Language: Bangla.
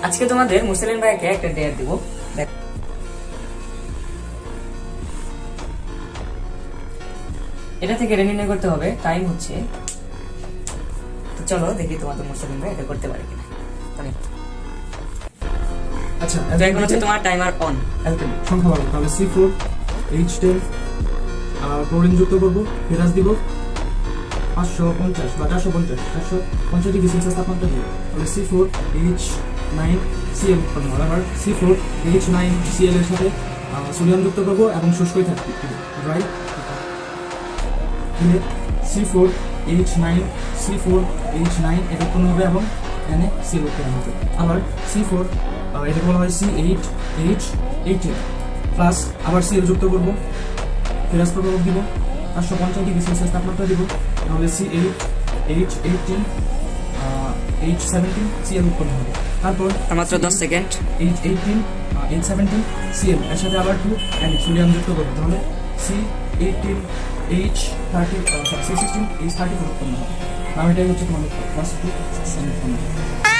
আজকে তোমাদের মুসলিম ভাইকে একটা ডেয়ার দিব। এটা থেকে নির্ণয় করতে হবে টাইম হচ্ছে, তো চলো দেখি তোমাদের মুসলিম ভাই এটা করতে পারে কিনা। আচ্ছা তো এখন হচ্ছে তোমার টাইমার অন। সংখ্যা পাবো তাহলে C4 H10 ক্লোরিন যুক্ত করবো, ফেরাস দিব 550 বা 450 ডিগ্রি সেলসিয়াস তাপমাত্রা দিব, তাহলে C4 H9 Cl উৎপন্ন হবে। আবার C4 H9 Cl এর সাথে সোডিয়াম যুক্ত করবো এবং শুষ্কই থাকবে ড্রাই দিলে C4 H9 এটা উৎপন্ন হবে এবং এনে Cl উৎপন্ন হবে। আবার C4 এটা বলা হয় C8 H18 প্লাস আবার Cl যুক্ত করবো, ফেরাস প্রভাব দিব 550 ডিগ্রি সেলসিয়াস তাপমাত্রা দিব, তাহলে C8 H18 H17 Cl উৎপন্ন হবে। তারপর মাত্র 10 সেকেন্ড। H18 H17 Cl এর সাথে আবার সোডিয়াম যুক্ত করবো, তাহলে C18 H30 C16 H34 উৎপন্ন হবে। আর এটাই হচ্ছে তোমাদের ক্লাস 2 উৎপন্ন হবে।